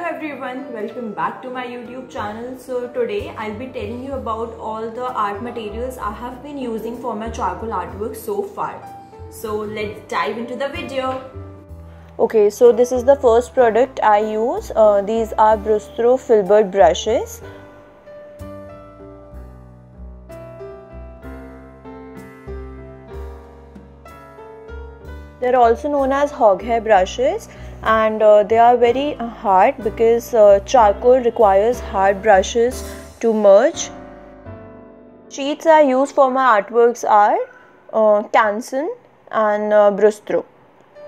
everyone, welcome back to my YouTube channel. So today I'll be telling you about all the art materials I have been using for my charcoal artwork so far. So let's dive into the video. Okay, so this is the first product I use. These are Brustro filbert brushes. They're also known as hog hair brushes, and they are very hard because charcoal requires hard brushes to merge. Sheets I use for my artworks are Canson and Brustro.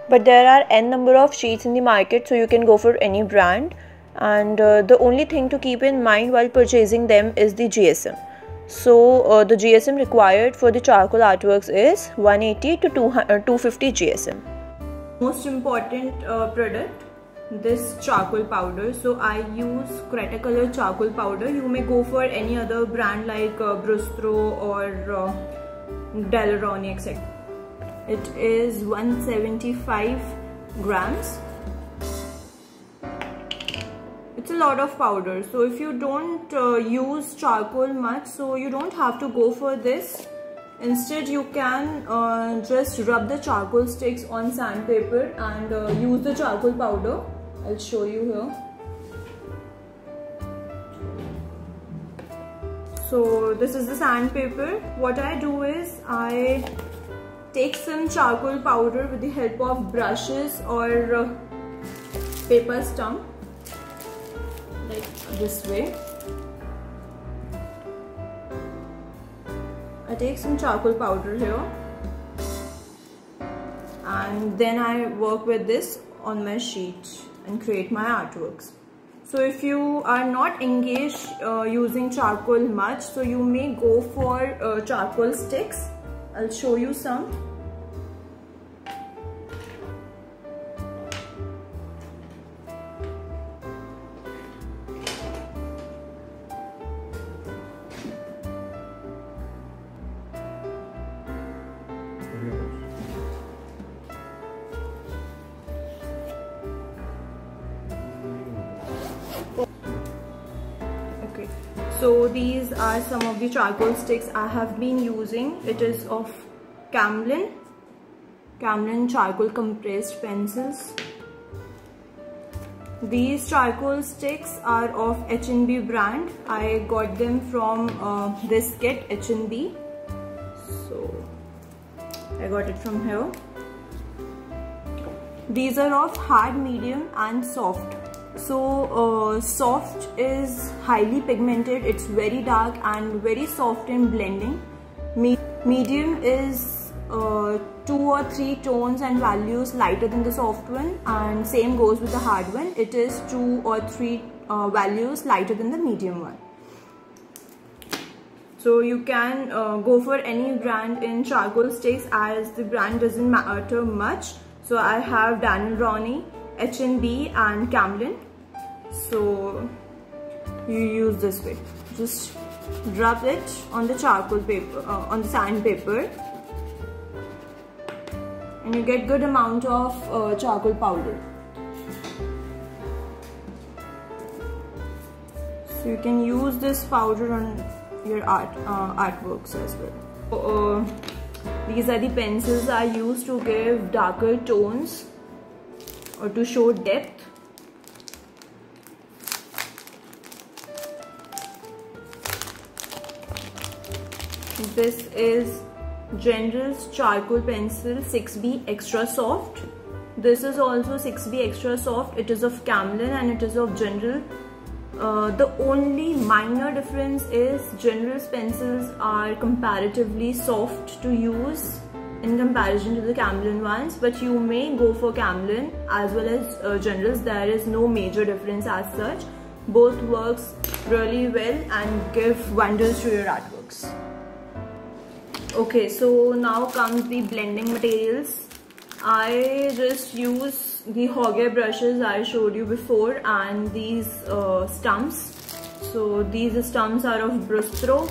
But there are n number of sheets in the market, so you can go for any brand. And the only thing to keep in mind while purchasing them is the GSM. So the GSM required for the charcoal artworks is 180 to 250 GSM. Most important product, this charcoal powder. So I use Cretacolor charcoal powder. You may go for any other brand like Brustro or Daler-Rowney, etc. It is 175 grams. It's a lot of powder, so if you don't use charcoal much, so you don't have to go for this. Instead you can just rub the charcoal sticks on sandpaper and use the charcoal powder. I'll show you here. So this is the sandpaper. What I do is I take some charcoal powder with the help of brushes or paper stump, like this way. I take some charcoal powder here and then I work with this on my sheet and create my artworks. So if you are not engaged using charcoal much, so you may go for charcoal sticks. I'll show you some. Okay, so these are some of the charcoal sticks I have been using. It is of Camlin charcoal compressed pencils. These charcoal sticks are of H&B brand. I got them from this kit, H&B. So I got it from here. These are of hard, medium and soft. So soft is highly pigmented, it's very dark and very soft in blending. Medium is 2 or 3 tones and values lighter than the soft one, and same goes with the hard one. It is 2 or 3 values lighter than the medium one. So you can go for any brand in charcoal sticks as the brand doesn't matter much. So I have Daler-Rowney, H&B and Camlin. So you use this way. Just rub it on the charcoal paper, on the sandpaper, and you get good amount of charcoal powder. So you can use this powder on your artworks as well. So, these are the pencils I use to give darker tones or to show depth. This is General's charcoal pencil 6B extra soft. This is also 6B extra soft. It is of Camlin and it is of General. The only minor difference is General's pencils are comparatively soft to use in comparison to the Camlin ones, but you may go for Camlin as well as General's. There is no major difference as such. Both works really well and give wonders to your artworks. Okay, so now comes the blending materials. I just use the hog hair brushes I showed you before and these stumps. So these stumps are of Brustro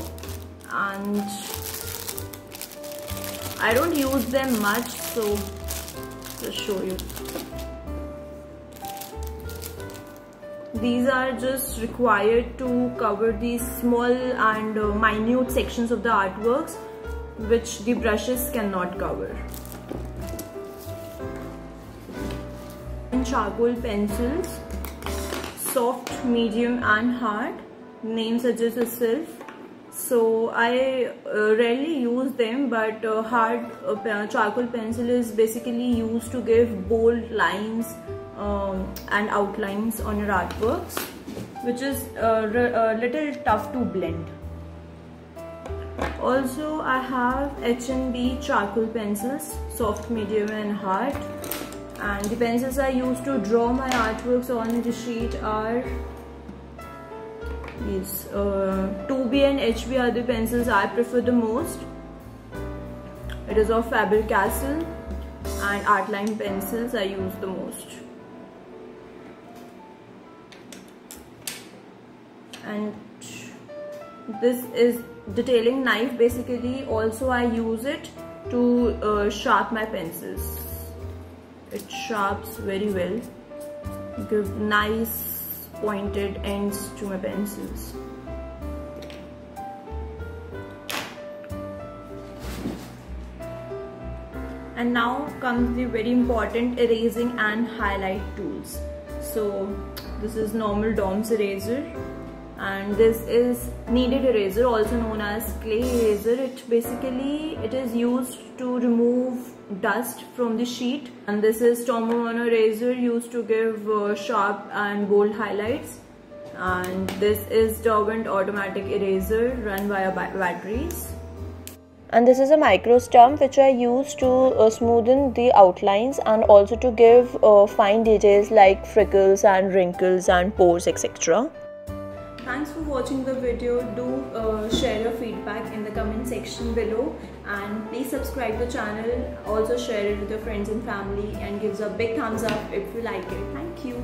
and I don't use them much, so just show you. These are just required to cover these small and minute sections of the artworks which the brushes cannot cover. And charcoal pencils, soft, medium and hard, name suggests itself. So I rarely use them, but hard charcoal pencil is basically used to give bold lines and outlines on your artworks, which is a little tough to blend. Also, I have H&B charcoal pencils, soft, medium and hard. And the pencils I use to draw my artworks on the sheet are these. 2B and HB are the pencils I prefer the most. It is of Faber-Castell, and Artline pencils I use the most. And this is detailing knife. Basically, also I use it to sharpen my pencils. It sharps very well, give nice pointed ends to my pencils. And now comes the very important erasing and highlight tools. So this is normal DOMS eraser, and this is kneaded eraser, also known as clay eraser. It is used to remove dust from the sheet. And this is Tombow Mono eraser, used to give sharp and bold highlights. And this is Derwent automatic eraser, run via batteries. And this is a micro stump which I use to smoothen the outlines and also to give fine details like freckles and wrinkles and pores, etc. Thanks for watching the video. Do share your feedback in the comment section below, and please subscribe to the channel. Also share it with your friends and family and give us a big thumbs up if you like it. Thank you.